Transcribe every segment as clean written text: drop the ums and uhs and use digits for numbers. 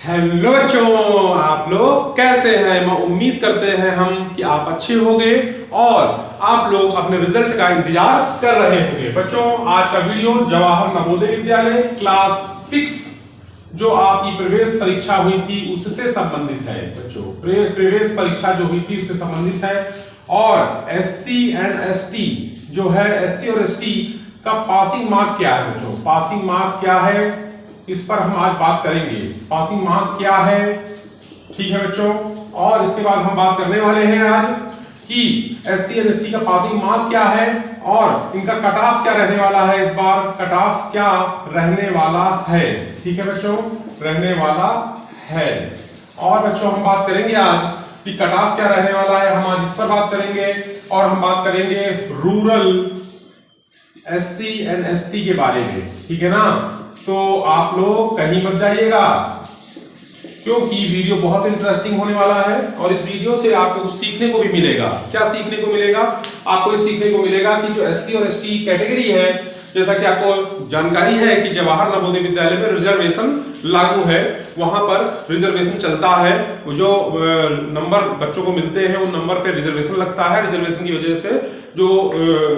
Hello बच्चों, आप लोग कैसे हैं। मैं उम्मीद करते हैं हम कि आप अच्छे होंगे और आप लोग अपने रिजल्ट का इंतजार कर रहे होंगे। बच्चों, आज का वीडियो जवाहर नवोदय विद्यालय क्लास 6 जो आपकी प्रवेश परीक्षा हुई थी उससे संबंधित है। बच्चों, प्रवेश परीक्षा जो हुई थी उससे संबंधित है और SC एंड ST जो है, SC और ST का पासिंग मार्क क्या है। बच्चों, पासिंग मार्क क्या है इस पर हम आज बात करेंगे। पासिंग मार्क क्या है, ठीक है बच्चों। और इसके बाद हम बात करने वाले हैं आज कि SC और ST का पासिंग मार्क क्या है और इनका कट ऑफ क्या रहने वाला है। इस बार कट ऑफ क्या रहने वाला है, ठीक है बच्चों, रहने वाला है। और बच्चों हम बात करेंगे आज कि कट ऑफ क्या रहने वाला है, हम आज इस पर बात करेंगे। और हम बात करेंगे रूरल SC एंड ST के बारे में, ठीक है ना। तो आप लोग कहीं मत जाइएगा क्योंकि वीडियो बहुत इंटरेस्टिंग होने वाला है और इस वीडियो से आपको कुछ सीखने को भी मिलेगा। क्या सीखने को मिलेगा? आपको ये सीखने को मिलेगा कि जो SC और ST कैटेगरी है, जैसा कि आपको जानकारी है कि जवाहर नवोदय विद्यालय में रिजर्वेशन लागू है, वहां पर रिजर्वेशन चलता है। जो नंबर बच्चों को मिलते हैं उन नंबर पे रिजर्वेशन लगता है। रिजर्वेशन की वजह से जो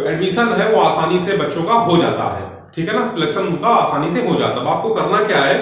एडमिशन है वो आसानी से बच्चों का हो जाता है, ठीक है ना। सिलेक्शन उनका आसानी से हो जाता है। आपको करना क्या है,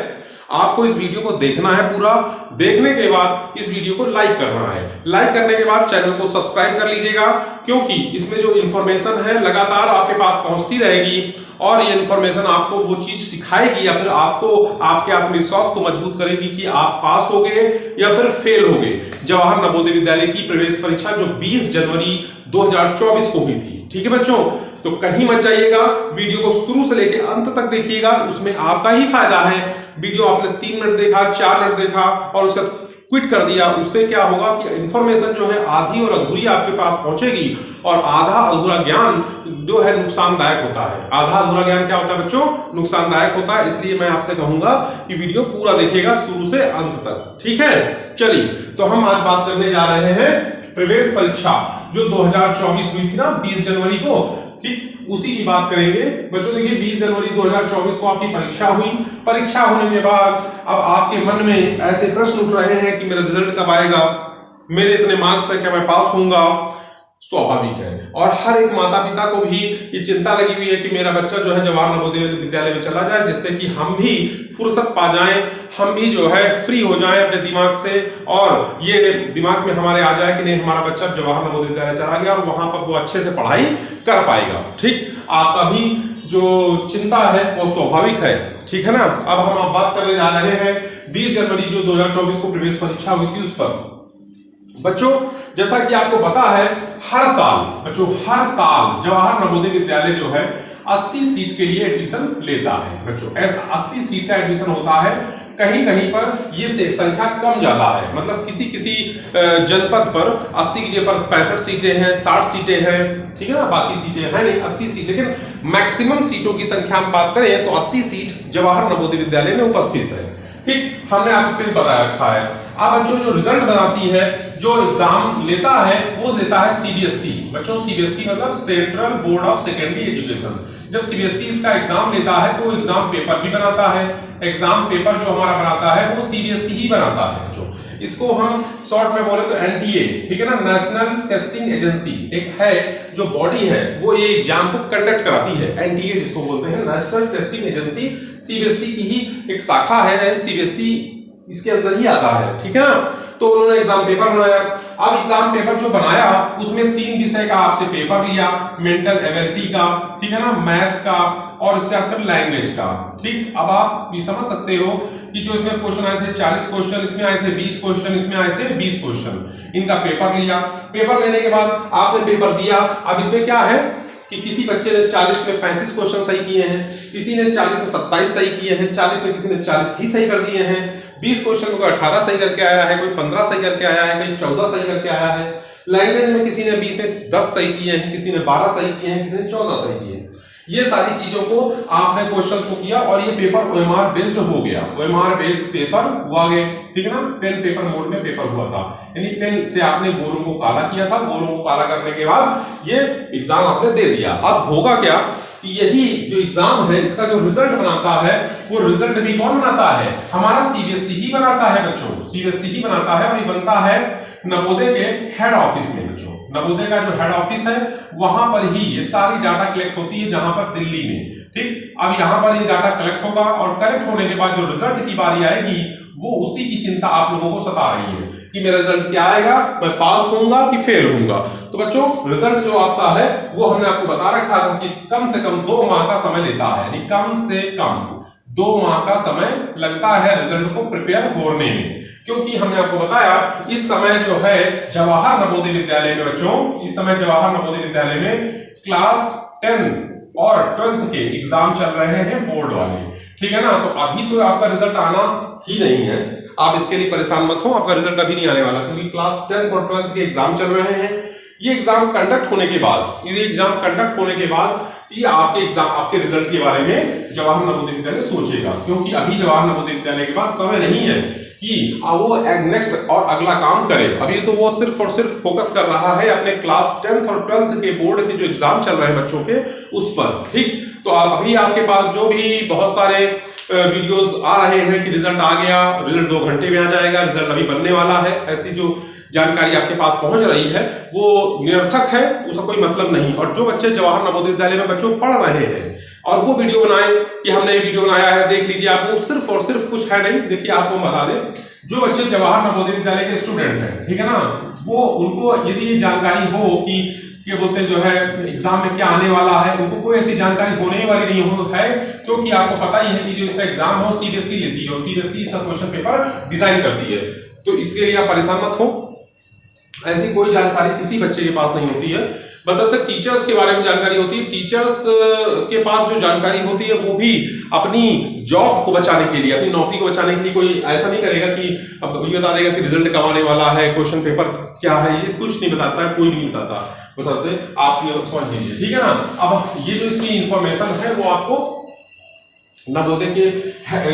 आपको इस वीडियो को देखना है पूरा। देखने के बाद इस वीडियो को लाइक करना है। लाइक करने के बाद चैनल को सब्सक्राइब कर लीजिएगा क्योंकि इसमें जो इंफॉर्मेशन है लगातार आपके पास पहुंचती रहेगी और ये इंफॉर्मेशन आपको वो चीज सिखाएगी या फिर आपको आपके आत्मविश्वास को मजबूत करेगी कि आप पास हो गए या फिर फेल हो गए। जवाहर नवोदय विद्यालय की प्रवेश परीक्षा जो 20 जनवरी 2024 को हुई थी, ठीक है बच्चों। तो कहीं मत जाइएगा, वीडियो को शुरू से लेकर अंत तक देखिएगा, उसमें आपका ही फायदा है। वीडियो आपने 3 मिनट देखा, 4 मिनट देखा और उसका क्विट कर दिया, उससे क्या होगा कि इंफॉर्मेशन जो है आधी और अधूरी आपके पास पहुंचेगी और आधा अधूरा ज्ञान जो है नुकसानदायक होता है। आधा अधूरा ज्ञान क्या होता है बच्चों? नुकसानदायक होता है। इसलिए मैं आपसे कहूंगा कि वीडियो पूरा देखिएगा शुरू से अंत तक, ठीक है। चलिए, तो हम आज बात करने जा रहे हैं प्रवेश परीक्षा जो 2024 हुई थी ना, 20 जनवरी को, ठीक, उसी की बात करेंगे। बच्चों देखिए, 20 जनवरी 2024 को आपकी परीक्षा हुई। परीक्षा होने के बाद अब आपके मन में ऐसे प्रश्न उठ रहे हैं कि मेरा रिजल्ट कब आएगा, मेरे इतने मार्क्स से क्या मैं पास होऊंगा। स्वाभाविक है और हर एक माता पिता को भी ये चिंता लगी हुई है कि मेरा बच्चा जो है जवाहर नवोदय विद्यालय में चला जाए, जिससे कि हम भी फुर्सत पा जाएं, हम भी जो है फ्री हो जाएं अपने दिमाग से और ये दिमाग में हमारे आ जाए कि नहीं, हमारा बच्चा जवाहर नवोदय विद्यालय चला गया और वहां पर वो अच्छे से पढ़ाई कर पाएगा। ठीक, आपका भी जो चिंता है वो स्वाभाविक है, ठीक है ना। अब हम बात करने जा रहे हैं 20 जनवरी जो 2024 को प्रवेश परीक्षा हुई थी उस पर। बच्चों, जैसा कि आपको पता है, हर साल जवाहर नवोदय विद्यालय जो है 80 सीट के लिए एडमिशन लेता है। बच्चों, 80 सीट का एडमिशन होता है। कहीं कहीं पर ये संख्या कम ज्यादा है, मतलब किसी जनपद पर 80 की जगह पर 65 सीटें हैं, 60 सीटें हैं, ठीक है ना। बाकी सीटें है नहीं 80 सीट, लेकिन मैक्सिमम सीटों की संख्या हम बात करें तो 80 सीट जवाहर नवोदय विद्यालय में उपस्थित है। ठीक, हमने आपसे बता रखा है। अब बच्चों, जो रिजल्ट बनाती है, जो एग्जाम लेता है वो लेता है CBSE। बच्चों, CBSE मतलब central board of secondary education. जब CBSE इसका एग्जाम लेता है तो एग्जाम पेपर भी बनाता है। एग्जाम पेपर जो हमारा बनाता है वो CBSE ही बनाता है। बच्चों, इसको हम शॉर्ट में बोले तो NTA, ठीक है ना, नेशनल टेस्टिंग एजेंसी एक है जो बॉडी है, वो ये एग्जाम को कंडक्ट कराती है। NTA जिसको बोलते हैं, नेशनल टेस्टिंग एजेंसी, CBSE की ही एक शाखा है। CBSE इसके अंदर ही आता है, ठीक है ना। तो उन्होंने एग्जाम पेपर बनाया। अब एग्जाम पेपर जो बनाया उसमें 3 विषय का आपसे पेपर लिया, मेंटल एबिलिटी का, ठीक है ना, मैथ का और उसके बाद फिर लैंग्वेज का। ठीक, अब आप भी समझ सकते हो कि जो इसमें क्वेश्चन आए थे 40 क्वेश्चन, इसमें आए थे 20 क्वेश्चन, इसमें आए थे 20 क्वेश्चन। इनका पेपर लिया। पेपर लेने के बाद आपने पेपर दिया। अब इसमें क्या है कि किसी बच्चे ने 40 में 35 क्वेश्चन सही किए हैं, किसी ने 40 में 27 सही किए हैं, 40 में किसी ने 40 ही सही कर दिए हैं, 20 क्वेश्चन में कोई 18 सही करके आया है, कोई 15 सही करके आया है, कोई 14 सही करके आया है। लैंग्वेज में किसी ने 20 में 10 सही किए हैं, किसी ने 12 सही किए हैं, किसी ने 14 सही किए हैं। ये सारी चीजों को आपने क्वेश्चन को किया और ये पेपर OMR बेस्ड हो गया। OMR बेस्ड पेपर हुआ गया, ठीक है ना। पेन पेपर मोड में पेपर हुआ था, यानी पेन से आपने गोरों को काला किया था। गोरों को काला करने के बाद ये एग्जाम आपने दे दिया। अब होगा क्या कि यही जो एग्जाम है इसका जो रिजल्ट बनाता है वो रिजल्ट भी कौन बनाता है, हमारा सीबीएसई ही बनाता है बच्चों, सीबीएसई ही बनाता है। और ये बनता है नवोदय के हेड ऑफिस में बच्चों। नवोदय का जो हेड ऑफिस है वहां पर ही ये सारी डाटा कलेक्ट होती है, जहां पर दिल्ली में। ठीक, अब यहां पर ये डाटा कलेक्ट होगा और कलेक्ट होने के बाद जो रिजल्ट की बारी आएगी वो उसी की चिंता आप लोगों को सता रही है कि मेरा रिजल्ट क्या आएगा, मैं पास होऊंगा कि फेल होऊंगा। तो बच्चों रिजल्ट जो आपका है वो हमने आपको बता रखा था कि कम से कम 2 माह का समय लेता है, यानी कम से कम 2 माह का समय लगता है रिजल्ट को प्रिपेयर होने में। क्योंकि हमने आपको बताया इस समय जो है जवाहर नवोदय विद्यालय में बच्चों, इस समय जवाहर नवोदय विद्यालय में क्लास 10th और 12th के एग्जाम चल रहे हैं बोर्ड वाले, ठीक है ना। तो अभी तो आपका रिजल्ट आना ही नहीं है, आप इसके लिए परेशान मत हो, आपका रिजल्ट अभी नहीं आने वाला, क्योंकि क्लास 10th और 12th के एग्जाम चल रहे हैं। ये एग्जाम कंडक्ट होने के बाद, ये आपके एग्जाम, आपके रिजल्ट के बारे में जवाहर नवोदय विद्यालय सोचेगा, क्योंकि अभी जवाहर नवोदय विद्यालय के पास समय नहीं है कि वो नेक्स्ट और अगला काम करे। अभी तो वो सिर्फ और सिर्फ फोकस कर रहा है अपने क्लास 10th और 12th के बोर्ड के जो एग्जाम चल रहे हैं बच्चों के उस पर। ठीक, तो अभी आपके पास जो भी बहुत सारे वीडियोस आ रहे हैं कि रिजल्ट आ गया, रिजल्ट 2 घंटे में आ जाएगा, रिजल्ट अभी बनने वाला है, ऐसी जो जानकारी आपके पास पहुंच रही है वो निरर्थक है, उसका कोई मतलब नहीं। और जो बच्चे जवाहर नवोदय विद्यालय में बच्चों पढ़ रहे हैं और वो वीडियो बनाए कि हमने ये वीडियो बनाया है, देख लीजिए, आप वो सिर्फ और सिर्फ कुछ है नहीं। देखिए आपको बता दें, जो बच्चे जवाहर नवोदय विद्यालय के स्टूडेंट हैं, ठीक है ना, वो उनको यदि ये जानकारी हो कि क्या बोलते हैं जो है एग्जाम में क्या आने वाला है, उनको कोई ऐसी जानकारी होने वाली नहीं हो है, क्योंकि आपको पता ही है कि जो इसका एग्जाम हो सीबीएसई लेती है और सीबीएसई इसका क्वेश्चन पेपर डिजाइन करती है। तो इसके लिए आप परेशान मत हो, ऐसी कोई जानकारी किसी बच्चे के पास नहीं होती है, बशर्ते टीचर्स के बारे में जानकारी होती है। टीचर्स के पास जो जानकारी होती है वो भी अपनी जॉब को बचाने के लिए, अपनी नौकरी को बचाने के लिए, कोई ऐसा नहीं करेगा कि अब ये बता देगा कि रिजल्ट कब आने वाला है, क्वेश्चन पेपर क्या है, ये कुछ नहीं बताता है, कोई नहीं बताता, बशर्ते आप ये समझ लीजिए, ठीक है ना। अब ये जो इसकी इंफॉर्मेशन है वो आपको नवोदय के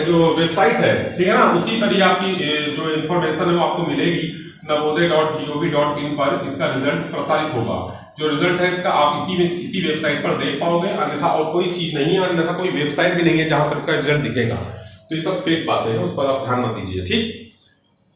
जो वेबसाइट है, ठीक है ना, उसी पर ही आपकी जो इंफॉर्मेशन है वो आपको मिलेगी। नवोदय.gov.in पर इसका रिजल्ट प्रसारित होगा। जो रिजल्ट है इसका आप इसी वेबसाइट पर देख पाओगे, अन्यथा और कोई चीज नहीं है, अन्यथा कोई वेबसाइट भी नहीं है जहां पर इसका रिजल्ट दिखेगा। तो ये सब फेक बातें हैं, उस पर आप ध्यान मत दीजिए। ठीक,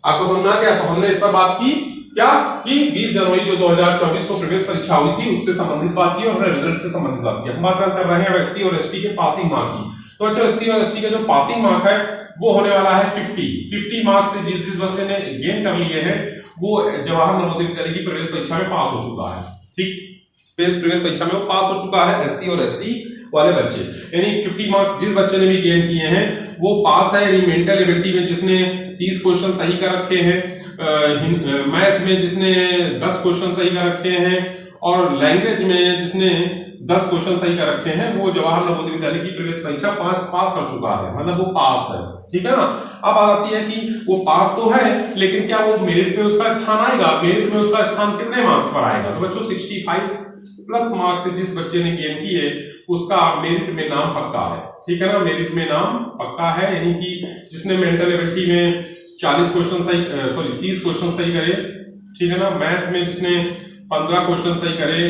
आपको समझना क्या, तो हमने इस पर बात की क्या कि 20 जनवरी जो 2024 को प्रवेश परीक्षा हुई थी उससे संबंधित बात की और रिजल्ट से संबंधित बात की। हम बात कर रहे हैं एससी और एसटी के पासिंग मार्क की। तो बच्चों एससी और एसटी का जो पासिंग मार्क है वो होने वाला है 50 मार्क्स से जिस बच्चे ने गेन कर लिए हैं वो जवाहर नवोदय विद्यालय की प्रवेश परीक्षा में पास हो चुका है। ठीक, प्रवेश परीक्षा में वो पास हो चुका है एससी और एसटी वाले बच्चे, यानी 50 मार्क्स जिस बच्चे ने भी गेन किए हैं वो पास है। यानी मेंटल एबिलिटी में जिसने 30 क्वेश्चन सही कर रखे हैं, मैथ में जिसने 10 क्वेश्चन सही कर रखे हैं और लैंग्वेज में जिसने 10 क्वेश्चन सही कर रखे हैं, वो जवाहर नवोदय विद्यालय की प्रवेश परीक्षा पास कर चुका है, मतलब वो पास है। ठीक है ना। अब बात आती है कि वो पास तो है लेकिन क्या वो मेरिट में उसका स्थान आएगा, मेरिट में उसका स्थान कितने मार्क्स पर आएगा। तो बच्चों 65 प्लस मार्क्स से जिस बच्चे ने गेन किए उसका मेरिट में नाम पक्का है। ठीक है ना, मेरिट में नाम पक्का है, यानी कि जिसने मेंटल एबिलिटी में 30 क्वेश्चन सही करे, ठीक है ना, मैथ में जिसने 15 क्वेश्चन सही करे,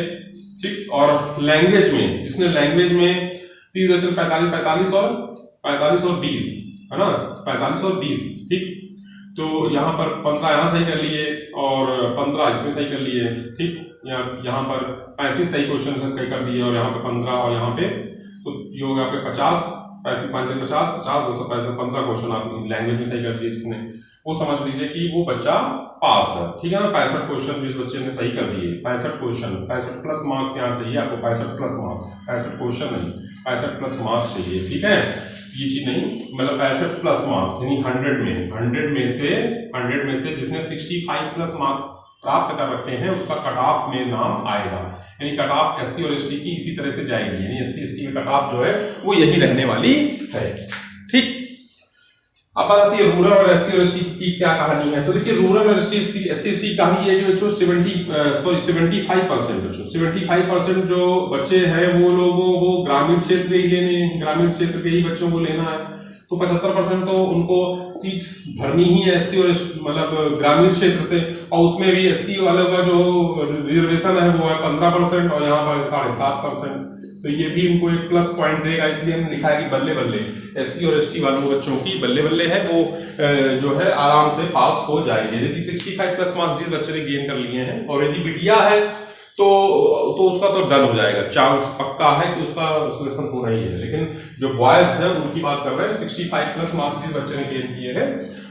ठीक, और लैंग्वेज में जिसने लैंग्वेज में 30.45 और 20 है ना, 45 और 20, ठीक, तो यहाँ पर 15 यहाँ सही कर लिए और 15 इसमें सही कर लिए, ठीक, यहाँ पर 35 सही क्वेश्चन सही कर दिए और यहाँ पे 15 और यहाँ पे तो ये होगा आपके 50, 35 50 15 क्वेश्चन आप लैंग्वेज में सही कर दिए जिसने, वो समझ लीजिए कि वो बच्चा पास है। ठीक है ना, 65 क्वेश्चन जिस बच्चे ने सही कर दिए, 65 क्वेश्चन, 65 प्लस मार्क्स यहाँ चाहिए आपको, 65 प्लस मार्क्स, 65 क्वेश्चन नहीं, 65 प्लस मार्क्स चाहिए। ठीक है, ये चीज नहीं, मतलब 65 प्लस मार्क्स यानी 100 में से जिसने 65 प्लस मार्क्स प्राप्त कर रखे हैं उसका कट ऑफ में नाम आएगा, यानी कट ऑफ एससी और एसटी की इसी तरह से जाएगी, यानी एससी एसटी की कट ऑफ जो है वो यही रहने वाली है। ठीक, अब बात आती है रूरल और एससी और एसटी की क्या कहानी है। तो देखिए रूरल और एससी एसटी की कहानी है कि बच्चों 75% जो बच्चे हैं वो लोगों को ग्रामीण क्षेत्र के ही ग्रामीण क्षेत्र के ही बच्चों को लेना है। तो 75% तो उनको सीट भरनी ही है एससी और मतलब ग्रामीण क्षेत्र से, और उसमें भी एससी वालों का जो रिजर्वेशन है वो है 15% और यहाँ पर 7.5%। तो ये भी इनको एक प्लस पॉइंट देगा, इसलिए हमने लिखा है कि बल्ले बल्ले एससी और एसटी वालों बच्चों की बल्ले बल्ले है, वो जो है आराम से पास हो जाएंगे यदि 65 प्लस मार्क्स जिस बच्चे ने गेन कर लिए हैं। और यदि बिटिया है तो उसका तो डन हो जाएगा, चांस पक्का है कि उसका सिलेक्शन होना ही है। लेकिन जो बॉयज हैं उनकी बात कर रहे हैं, 65 प्लस मार्क्स जिस बच्चे ने गेन किए हैं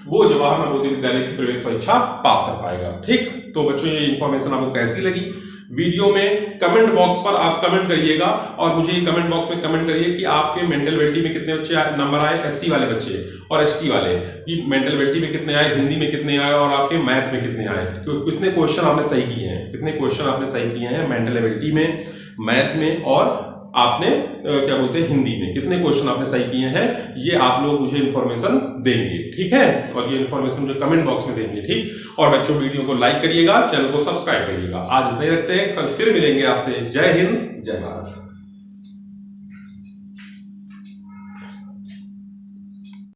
वो जवाहर नवोदय विद्यालय की प्रवेश परीक्षा पास कर पाएगा। ठीक, तो बच्चों ये इंफॉर्मेशन आपको कैसी लगी? वीडियो में कमेंट बॉक्स पर आप कमेंट करिएगा और मुझे कमेंट बॉक्स में कमेंट करिए कि आपके मेंटल एबिलिटी में कितने बच्चे नंबर आए, एससी वाले बच्चे और एसटी वाले कि मेंटल एबिलिटी में कितने आए, हिंदी में कितने आए और आपके मैथ में कितने आए, तो कितने क्वेश्चन आपने सही किए हैं, कितने क्वेश्चन आपने सही किए हैं मेंटल एबिलिटी में, मैथ में और आपने क्या बोलते हैं हिंदी में कितने क्वेश्चन आपने सही किए हैं, ये आप लोग मुझे इन्फॉर्मेशन देंगे। ठीक है, और ये इन्फॉर्मेशन मुझे कमेंट बॉक्स में देंगे। ठीक, और बच्चों वीडियो को लाइक करिएगा, चैनल को सब्सक्राइब करिएगा। आज नहीं रखते हैं, कल फिर मिलेंगे आपसे। जय हिंद, जय भारत।